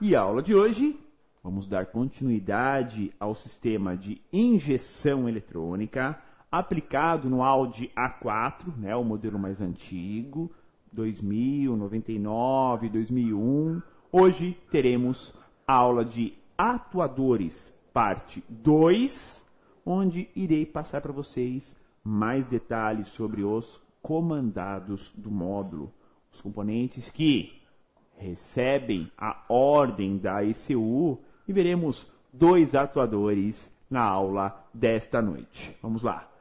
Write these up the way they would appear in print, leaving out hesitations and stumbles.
E a aula de hoje, vamos dar continuidade ao sistema de injeção eletrônica aplicado no Audi A4, né, o modelo mais antigo, 2000, 99, 2001. Hoje teremos aula de atuadores, parte 2, onde irei passar para vocês mais detalhes sobre os comandados do módulo, os componentes que recebem a ordem da ECU, e veremos 2 atuadores na aula desta noite. Vamos lá.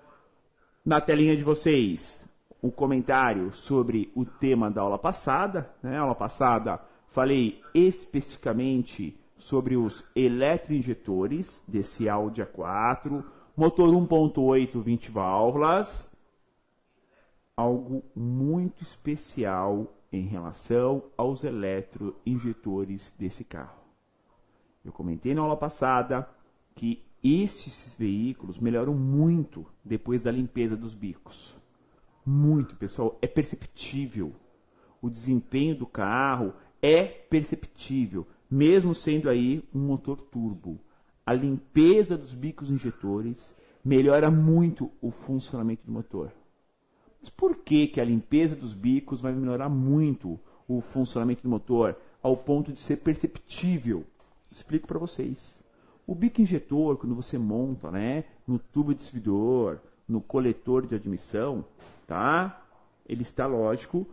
Na telinha de vocês, o comentário sobre o tema da aula passada. Na aula passada, falei especificamente sobre os eletroinjetores desse Audi A4, motor 1.8, 20 válvulas, algo muito especial em relação aos eletroinjetores desse carro. Eu comentei na aula passada que esses veículos melhoram muito depois da limpeza dos bicos. Muito, pessoal, é perceptível. O desempenho do carro é perceptível, mesmo sendo aí um motor turbo. A limpeza dos bicos injetores melhora muito o funcionamento do motor. Mas por que a limpeza dos bicos vai melhorar muito o funcionamento do motor ao ponto de ser perceptível? Explico para vocês. O bico injetor, quando você monta, né, no tubo distribuidor, no coletor de admissão, tá? Ele está, lógico,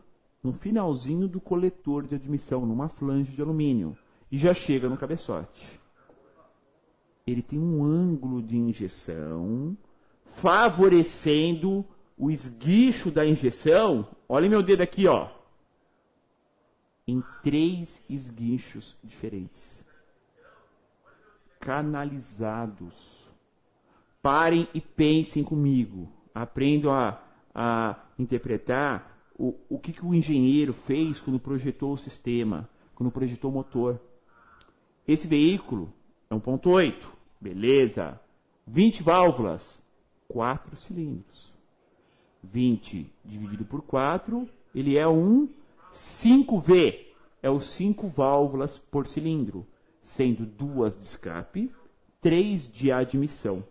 no finalzinho do coletor de admissão, numa flange de alumínio, e já chega no cabeçote. Ele tem um ângulo de injeção favorecendo o esguicho da injeção. Olha meu dedo aqui, ó, em 3 esguichos diferentes, canalizados. Parem e pensem comigo. Aprendam a interpretar o que o engenheiro fez quando projetou o sistema, quando projetou o motor. Esse veículo é 1.8, beleza. 20 válvulas, 4 cilindros. 20 dividido por 4, ele é um 5V. É o 5 válvulas por cilindro, sendo 2 de escape, 3 de admissão.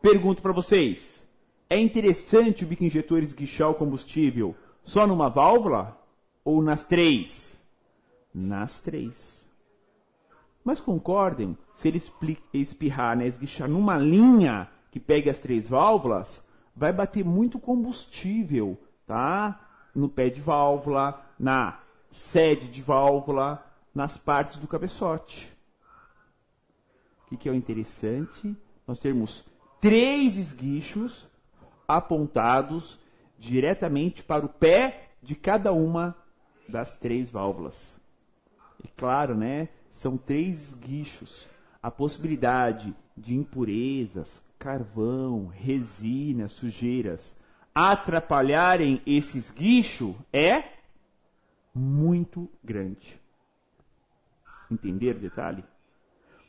Pergunto para vocês, é interessante o bico injetor esguichar o combustível só numa válvula ou nas 3? Nas 3. Mas concordem, se ele espirrar, né, esguichar numa linha que pegue as 3 válvulas, vai bater muito combustível, tá? No pé de válvula, na sede de válvula, nas partes do cabeçote. O que é o interessante? Nós temos 3 esguichos apontados diretamente para o pé de cada uma das 3 válvulas. E claro, né? São 3 esguichos. A possibilidade de impurezas, carvão, resina, sujeiras atrapalharem esse esguicho é muito grande. Entenderam o detalhe?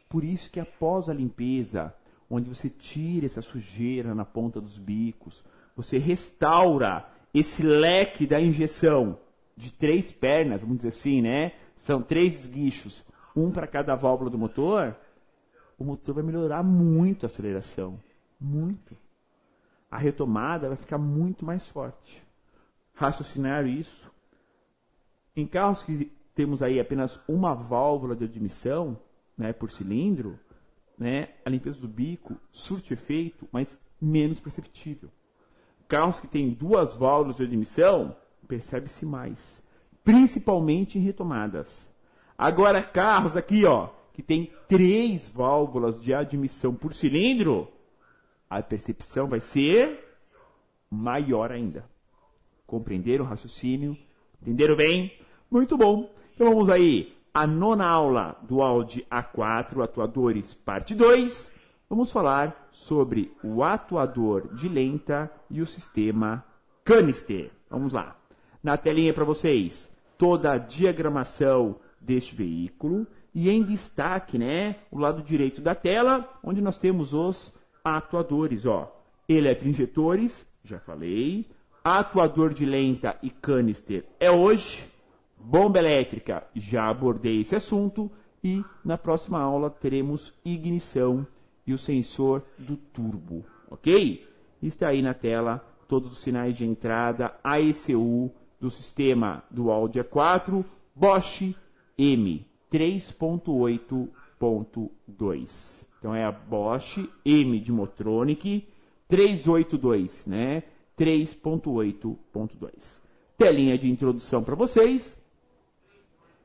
Por isso que após a limpeza, onde você tira essa sujeira na ponta dos bicos, você restaura esse leque da injeção de 3 pernas, vamos dizer assim, né? São 3 esguichos, um para cada válvula do motor. O motor vai melhorar muito a aceleração, muito. A retomada vai ficar muito mais forte. Raciocinar isso. Em carros que temos aí apenas uma válvula de admissão, né, por cilindro, né, a limpeza do bico surte efeito, mas menos perceptível. Carros que têm 2 válvulas de admissão, percebe-se mais, principalmente em retomadas. Agora, carros aqui, ó, que tem 3 válvulas de admissão por cilindro, a percepção vai ser maior ainda. Compreenderam o raciocínio? Entenderam bem? Muito bom. Então vamos aí à 9ª aula do Audi A4, atuadores, parte 2. Vamos falar sobre o atuador de lenta e o sistema canister. Vamos lá. Na telinha para vocês, toda a diagramação deste veículo. E em destaque, né, o lado direito da tela, onde nós temos os atuadores, ó. Eletroinjetores, já falei. Atuador de lenta e canister é hoje. Bomba elétrica, já abordei esse assunto. E na próxima aula teremos ignição e o sensor do turbo, ok? Está aí na tela todos os sinais de entrada a ECU do sistema Dual G4 Bosch M 3.8.2. Então é a Bosch M de Motronic 382, né? 3.8.2. Telinha de introdução para vocês.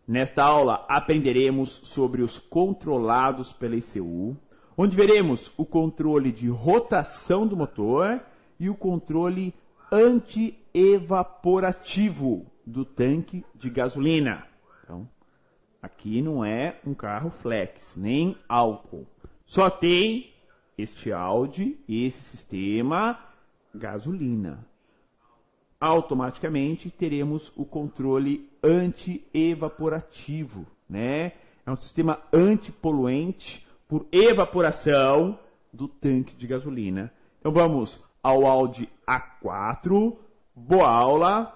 Nesta aula aprenderemos sobre os controlados pela ECU, onde veremos o controle de rotação do motor e o controle anti-evaporativo do tanque de gasolina. Então, aqui não é um carro flex, nem álcool. Só tem este Audi, esse sistema gasolina. Automaticamente teremos o controle anti-evaporativo, né? É um sistema antipoluente por evaporação do tanque de gasolina. Então vamos ao Audi A4. Boa aula.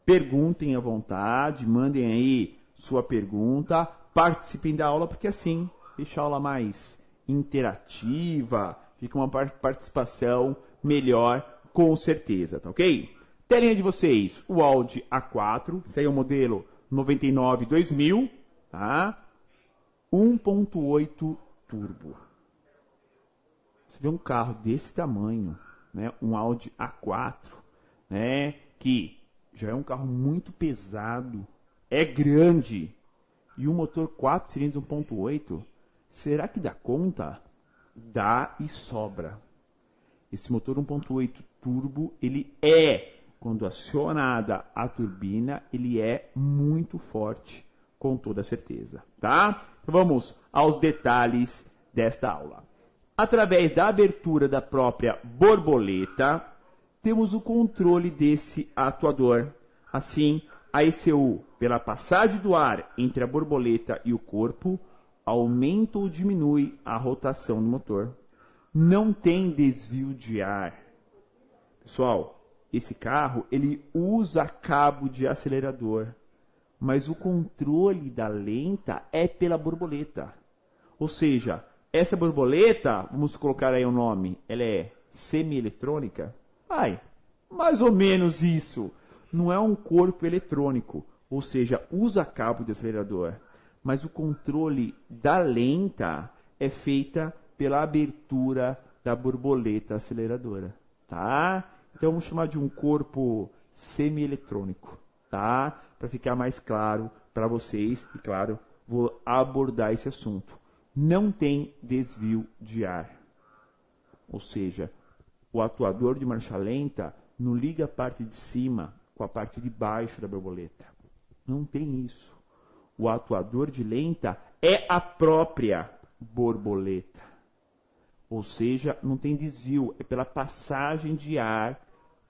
Perguntem à vontade, mandem aí sua pergunta, participem da aula, porque assim deixa a aula mais interativa, fica uma participação melhor, com certeza, tá ok? Telinha de vocês, o Audi A4, esse aí é o modelo 99-2000, tá? 1.8 turbo. Você vê um carro desse tamanho, né? Um Audi A4, né? Que já é um carro muito pesado, é grande, e um motor 4 cilindros 1.8, será que dá conta? Dá e sobra. Esse motor 1.8 turbo, ele quando acionada a turbina, ele é muito forte, com toda certeza, tá? Então vamos aos detalhes desta aula. Através da abertura da própria borboleta, temos o controle desse atuador. Assim, a ECU, pela passagem do ar entre a borboleta e o corpo, aumenta ou diminui a rotação do motor. Não tem desvio de ar. Pessoal, esse carro, ele usa cabo de acelerador, mas o controle da lenta é pela borboleta. Ou seja, essa borboleta, vamos colocar aí o nome, ela é semi-eletrônica? Mais ou menos isso. Não é um corpo eletrônico, ou seja, usa cabo de acelerador, mas o controle da lenta é feita pela abertura da borboleta aceleradora, tá? Então vamos chamar de um corpo semi-eletrônico, tá? Para ficar mais claro para vocês, e claro, vou abordar esse assunto. Não tem desvio de ar. Ou seja, o atuador de marcha lenta não liga a parte de cima com a parte de baixo da borboleta. Não tem isso. O atuador de lenta é a própria borboleta. Ou seja, não tem desvio, é pela passagem de ar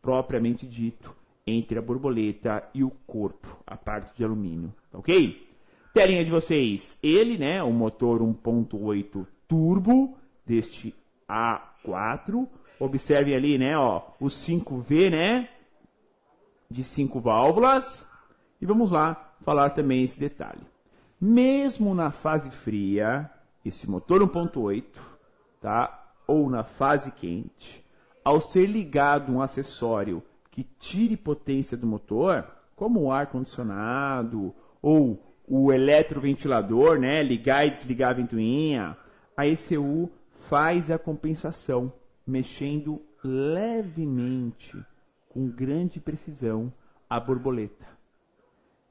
propriamente dito entre a borboleta e o corpo, a parte de alumínio, ok? Telinha de vocês, ele, né, o motor 1.8 turbo deste A4. Observem ali, né, ó, o 5V, né, de 5 válvulas. E vamos lá falar também esse detalhe. Mesmo na fase fria, esse motor 1.8, tá, ou na fase quente, ao ser ligado um acessório que tire potência do motor, como o ar-condicionado ou o eletroventilador, né, ligar e desligar a ventoinha, a ECU faz a compensação, mexendo levemente, com grande precisão, a borboleta.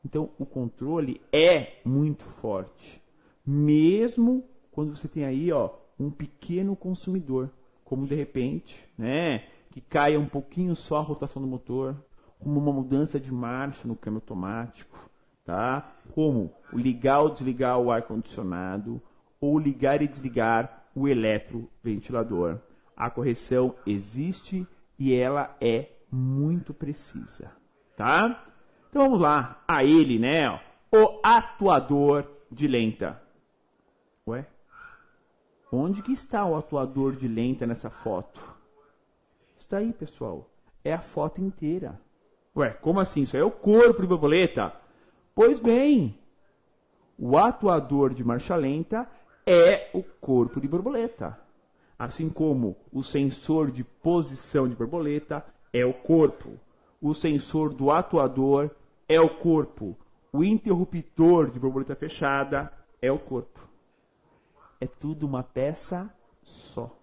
Então, o controle é muito forte, mesmo quando você tem aí, ó, um pequeno consumidor, como de repente, né, que caia um pouquinho só a rotação do motor, como uma mudança de marcha no câmbio automático, tá? Como ligar ou desligar o ar-condicionado, ou ligar e desligar o eletroventilador. A correção existe e ela é muito precisa, tá? Então vamos lá, a ele, né, ó, o atuador de lenta. Ué? Onde que está o atuador de lenta nessa foto? Está aí, pessoal. É a foto inteira. Ué, como assim? Isso aí é o corpo de borboleta. Pois bem, o atuador de marcha lenta é o corpo de borboleta. Assim como o sensor de posição de borboleta é o corpo. O sensor do atuador é o corpo. O interruptor de borboleta fechada é o corpo. É tudo uma peça só.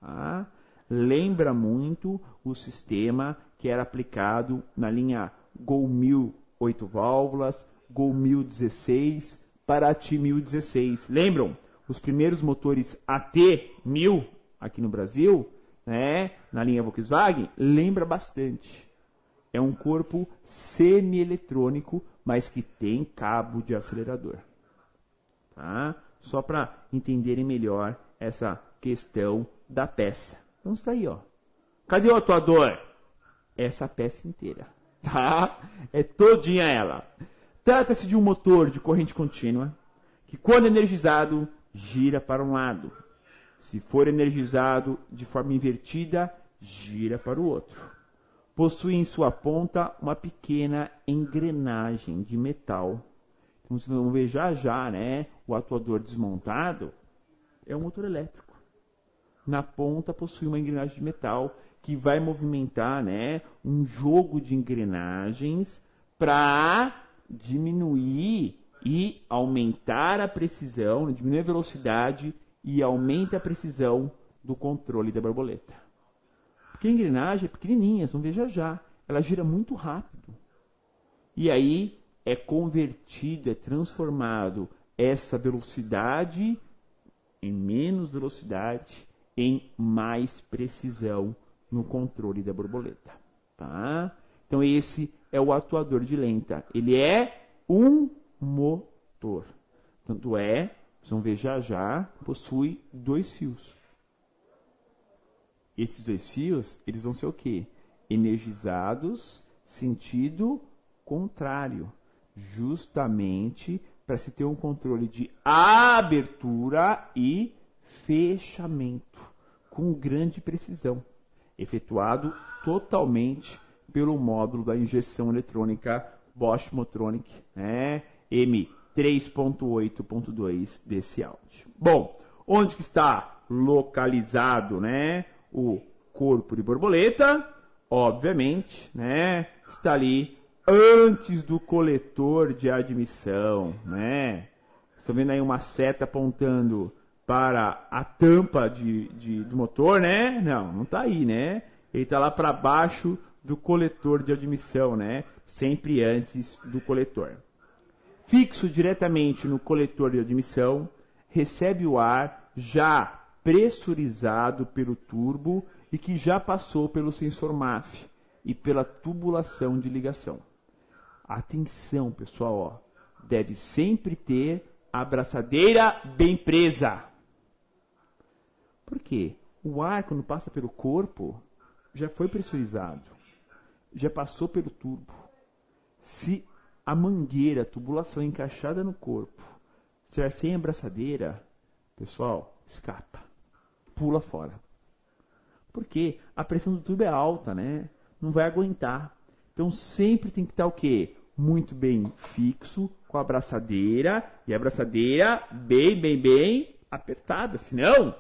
Tá? Lembra muito o sistema que era aplicado na linha Gol 1000 8 válvulas, Gol 1016, Paraty 1016. Lembram? Os primeiros motores AT1000 aqui no Brasil, né, na linha Volkswagen, lembra bastante. É um corpo semi-eletrônico, mas que tem cabo de acelerador. Tá? Só para entenderem melhor essa questão da peça. Então está aí, ó. Cadê o atuador? Essa peça inteira. Tá? É todinha ela. Trata-se de um motor de corrente contínua que, quando energizado, gira para um lado. Se for energizado de forma invertida, gira para o outro. Possui em sua ponta uma pequena engrenagem de metal. Então, vocês vão ver já, né? O atuador desmontado é um motor elétrico. Na ponta possui uma engrenagem de metal que vai movimentar, né, um jogo de engrenagens para diminuir e aumentar a precisão, diminuir a velocidade e aumenta a precisão do controle da borboleta. Porque a engrenagem é pequenininha, vocês vão ver já. Ela gira muito rápido. E aí é convertido, é transformado essa velocidade em menos velocidade, em mais precisão no controle da borboleta. Tá? Então esse é o atuador de lenta. Ele é um motor. Tanto é, vocês vão ver já, possui 2 fios. Esses 2 fios, eles vão ser o quê? Energizados, sentido contrário. Justamente para se ter um controle de abertura e fechamento com grande precisão, efetuado totalmente pelo módulo da injeção eletrônica Bosch Motronic, né? M3.8.2 desse áudio. Bom, onde que está localizado, né, o corpo de borboleta? Obviamente, né, está ali antes do coletor de admissão, né? Estão vendo aí uma seta apontando para a tampa do motor, né? Não está aí, né? Ele está lá para baixo do coletor de admissão, né? Sempre antes do coletor. Fixo diretamente no coletor de admissão, recebe o ar já pressurizado pelo turbo e que já passou pelo sensor MAF e pela tubulação de ligação. Atenção, pessoal, ó, deve sempre ter a abraçadeira bem presa. Por quê? O ar, quando passa pelo corpo, já foi pressurizado, já passou pelo turbo. Se a mangueira, a tubulação encaixada no corpo, estiver sem abraçadeira, pessoal, escapa, pula fora. Porque a pressão do tubo é alta, né? Não vai aguentar. Então sempre tem que estar o quê? Muito bem fixo, com a abraçadeira, e a abraçadeira bem apertada, senão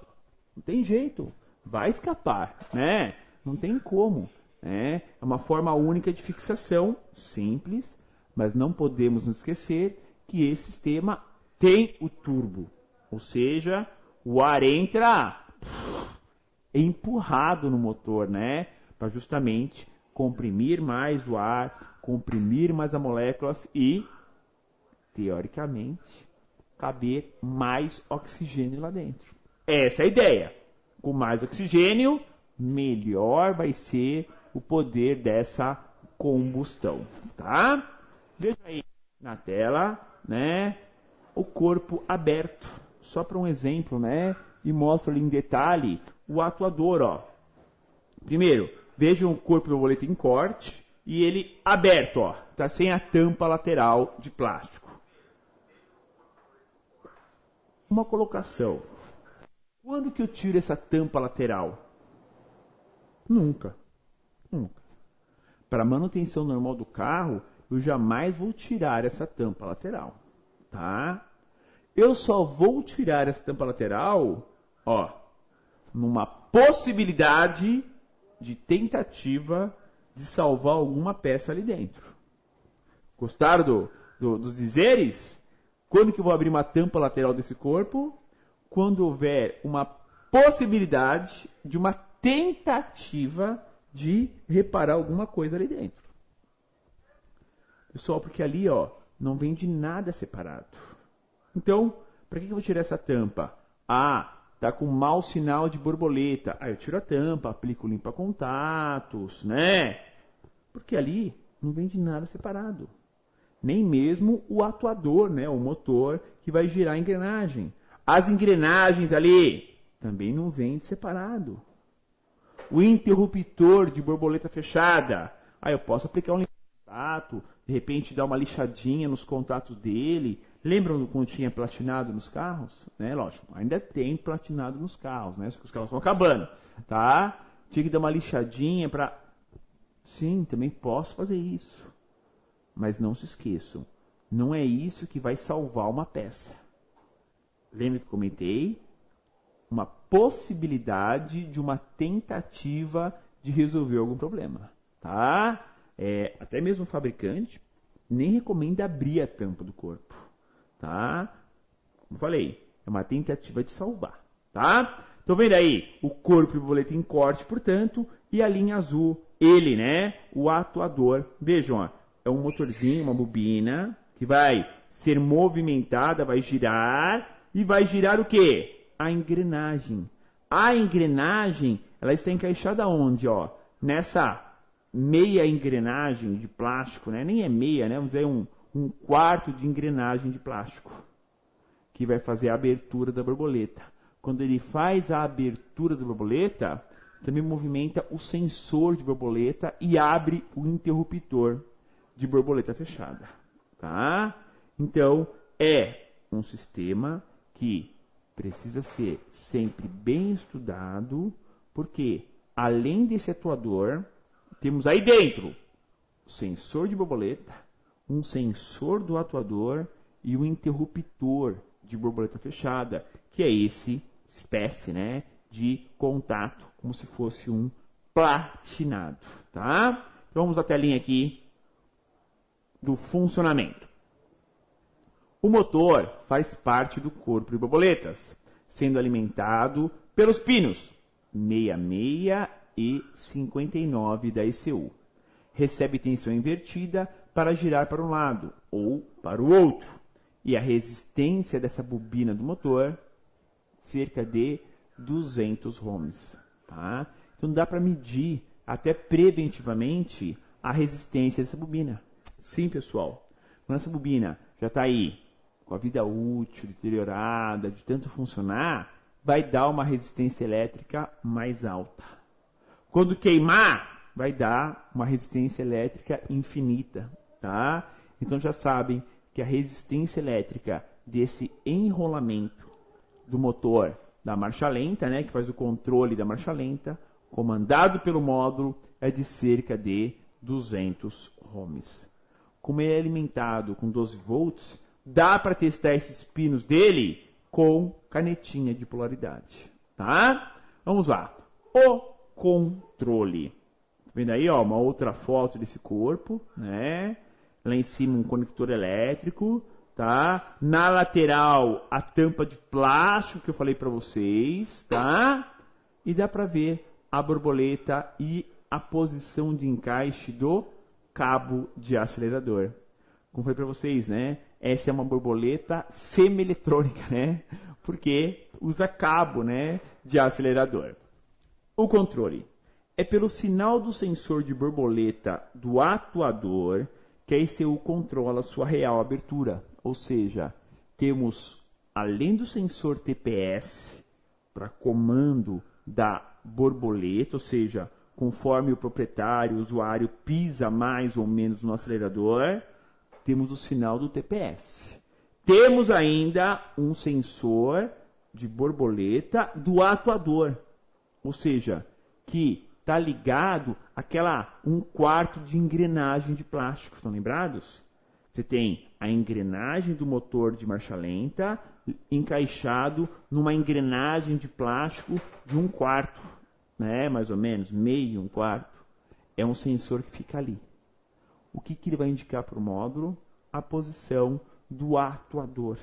não tem jeito, vai escapar, né? Não tem como, né? É uma forma única de fixação, simples, mas não podemos nos esquecer que esse sistema tem o turbo, ou seja, o ar entra empurrado no motor, né? Para justamente comprimir mais o ar, comprimir mais as moléculas e, teoricamente, caber mais oxigênio lá dentro. Essa é a ideia. Com mais oxigênio, melhor vai ser o poder dessa combustão, tá? Veja aí na tela, né, o corpo aberto, só para um exemplo, né, e mostra ali em detalhe o atuador, ó. Primeiro, vejam o corpo do borboleta em corte e ele aberto, ó, tá sem a tampa lateral de plástico. Uma colocação. Quando que eu tiro essa tampa lateral? Nunca. Para manutenção normal do carro, eu jamais vou tirar essa tampa lateral, tá? Eu só vou tirar essa tampa lateral, ó, numa possibilidade de tentativa de salvar alguma peça ali dentro. Gostaram dos dizeres? Quando que eu vou abrir uma tampa lateral desse corpo? Quando houver uma possibilidade de uma tentativa de reparar alguma coisa ali dentro. Pessoal, porque ali, ó, não vem de nada separado. Então, para que eu vou tirar essa tampa? Ah, tá com mau sinal de borboleta. Aí eu tiro a tampa, aplico limpa-contatos, né? Porque ali não vem de nada separado. Nem mesmo o atuador, né? O motor que vai girar a engrenagem. As engrenagens ali também não vêm de separado. O interruptor de borboleta fechada. Aí eu posso aplicar um limpa-contato, de repente dar uma lixadinha nos contatos dele. Lembram quando tinha platinado nos carros? Né? Lógico, ainda tem platinado nos carros, né? Só que os carros estão acabando, tá? Tinha que dar uma lixadinha para... Sim, também posso fazer isso. Mas não se esqueçam, não é isso que vai salvar uma peça. Lembra que comentei? Uma possibilidade de uma tentativa de resolver algum problema, tá? Até mesmo o fabricante nem recomenda abrir a tampa do corpo, tá? Como falei, é uma tentativa de salvar, tá? Então vendo aí, o corpo de borboleta em corte, portanto, e a linha azul, ele, né? O atuador. Vejam, ó, é um motorzinho, uma bobina, que vai ser movimentada, vai girar, e vai girar o quê? A engrenagem. A engrenagem, ela está encaixada onde, ó? Nessa meia engrenagem de plástico, né? Nem é meia, né? Vamos dizer um quarto de engrenagem de plástico, que vai fazer a abertura da borboleta. Quando ele faz a abertura da borboleta, também movimenta o sensor de borboleta e abre o interruptor de borboleta fechada, tá? Então, é um sistema que precisa ser sempre bem estudado, porque além desse atuador, temos aí dentro o sensor de borboleta, um sensor do atuador e o interruptor de borboleta fechada, que é esse espécie, né, de contato, como se fosse um platinado, tá? Então vamos à telinha aqui do funcionamento. O motor faz parte do corpo de borboletas, sendo alimentado pelos pinos 66 e 59 da ECU. Recebe tensão invertida para girar para um lado ou para o outro. E a resistência dessa bobina do motor, cerca de 200 ohms. Tá? Então dá para medir até preventivamente a resistência dessa bobina. Sim, pessoal. Quando essa bobina já está aí com a vida útil, deteriorada, de tanto funcionar, vai dar uma resistência elétrica mais alta. Quando queimar, vai dar uma resistência elétrica infinita, tá? Então já sabem que a resistência elétrica desse enrolamento do motor da marcha lenta, né, que faz o controle da marcha lenta, comandado pelo módulo, é de cerca de 200 ohms. Como ele é alimentado com 12 volts, dá para testar esses pinos dele com canetinha de polaridade, tá? Vamos lá. O controle. Tá vendo aí, ó, uma outra foto desse corpo, né? Lá em cima um conector elétrico, tá? Na lateral a tampa de plástico que eu falei para vocês, tá? E dá para ver a borboleta e a posição de encaixe do cabo de acelerador. Como falei para vocês, né? Essa é uma borboleta semi-eletrônica, né? Porque usa cabo, né, de acelerador. O controle é pelo sinal do sensor de borboleta do atuador que a ECU controla sua real abertura. Ou seja, temos, além do sensor TPS, para comando da borboleta, ou seja, conforme o proprietário, o usuário pisa mais ou menos no acelerador, temos o sinal do TPS. Temos ainda um sensor de borboleta do atuador, ou seja, que está ligado àquela 1/4 de engrenagem de plástico. Estão lembrados? Você tem a engrenagem do motor de marcha lenta encaixado numa engrenagem de plástico de 1/4, né? Mais ou menos, meio, 1/4. É um sensor que fica ali. O que ele vai indicar para o módulo? A posição do atuador.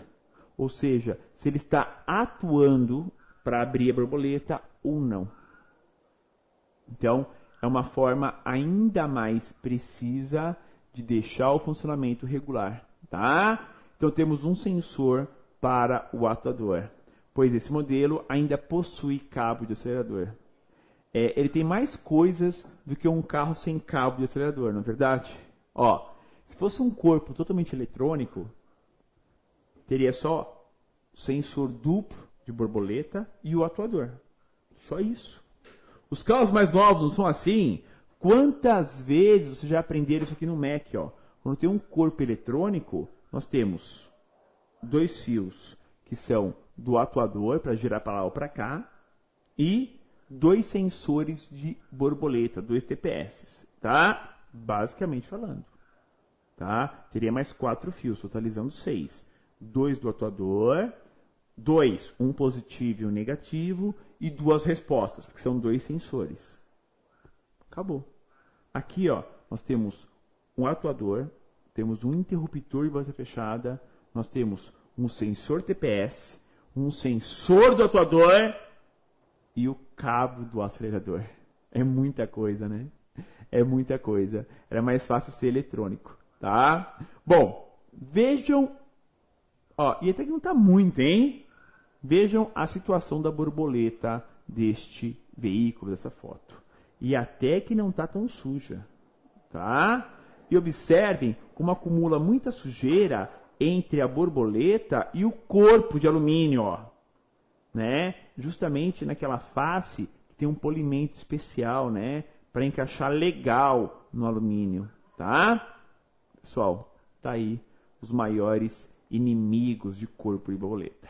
Ou seja, se ele está atuando para abrir a borboleta ou não. Então, é uma forma ainda mais precisa de deixar o funcionamento regular, tá? Então, temos um sensor para o atuador, pois esse modelo ainda possui cabo de acelerador. Ele tem mais coisas do que um carro sem cabo de acelerador, não é verdade? Ó, se fosse um corpo totalmente eletrônico, teria só o sensor duplo de borboleta e o atuador. Só isso. Os carros mais novos não são assim? Quantas vezes vocês já aprenderam isso aqui no Mac? Ó? Quando tem um corpo eletrônico, nós temos 2 fios que são do atuador para girar para lá ou para cá e 2 sensores de borboleta, 2 TPS, tá? Basicamente falando, tá? Teria mais 4 fios, totalizando 6. 2 do atuador, 2, um positivo e um negativo, e 2 respostas, porque são 2 sensores. Acabou. Aqui, ó, nós temos um atuador, temos um interruptor de borboleta fechada, nós temos um sensor TPS, um sensor do atuador e o cabo do acelerador. É muita coisa, né? É muita coisa. Era mais fácil ser eletrônico, tá? Bom, vejam, ó, e até que não está muito, hein? Vejam a situação da borboleta deste veículo, dessa foto. E até que não está tão suja, tá? E observem como acumula muita sujeira entre a borboleta e o corpo de alumínio, ó, né? Justamente naquela face que tem um polimento especial, né? Para encaixar legal no alumínio, tá? Pessoal, tá aí os maiores inimigos de corpo de borboleta.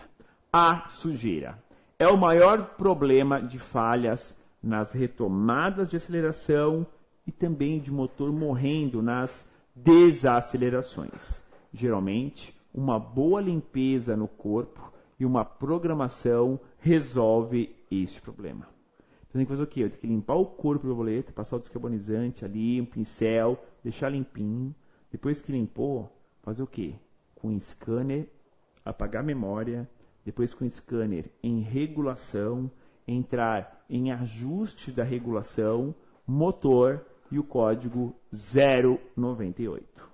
A sujeira é o maior problema de falhas nas retomadas de aceleração e também de motor morrendo nas desacelerações. Geralmente, uma boa limpeza no corpo e uma programação resolve este problema. Então tem que fazer o quê? Eu tenho que limpar o corpo da borboleta, passar o descarbonizante ali, um pincel, deixar limpinho. Depois que limpou, fazer o quê? Com o scanner, apagar a memória. Depois com o scanner em regulação, entrar em ajuste da regulação, motor e o código 098.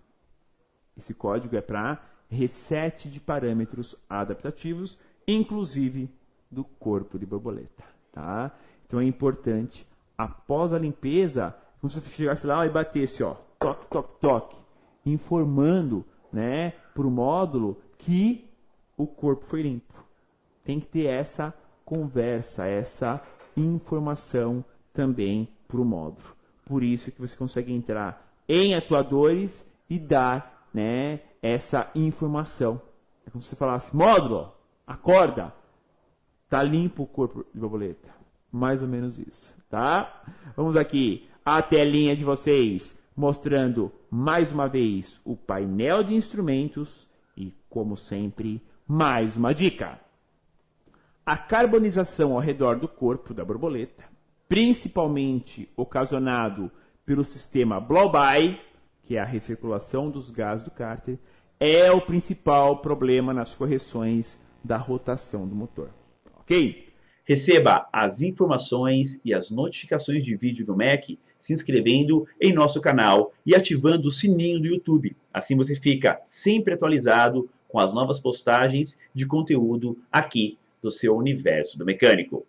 Esse código é para reset de parâmetros adaptativos, inclusive do corpo de borboleta, tá? Então é importante, após a limpeza, quando você chegasse lá e batesse, ó, toque, toque, toque, informando, né, para o módulo que o corpo foi limpo. Tem que ter essa conversa, essa informação também para o módulo. Por isso que você consegue entrar em atuadores e dar, né, essa informação. É como se você falasse, módulo, acorda, tá limpo o corpo de borboleta. Mais ou menos isso, tá? Vamos aqui, a telinha de vocês, mostrando mais uma vez o painel de instrumentos e, como sempre, mais uma dica. A carbonização ao redor do corpo da borboleta, principalmente ocasionado pelo sistema blow-by, que é a recirculação dos gases do cárter, é o principal problema nas correções da rotação do motor. Ok? Receba as informações e as notificações de vídeo do Mac se inscrevendo em nosso canal e ativando o sininho do YouTube. Assim você fica sempre atualizado com as novas postagens de conteúdo aqui do seu universo do mecânico.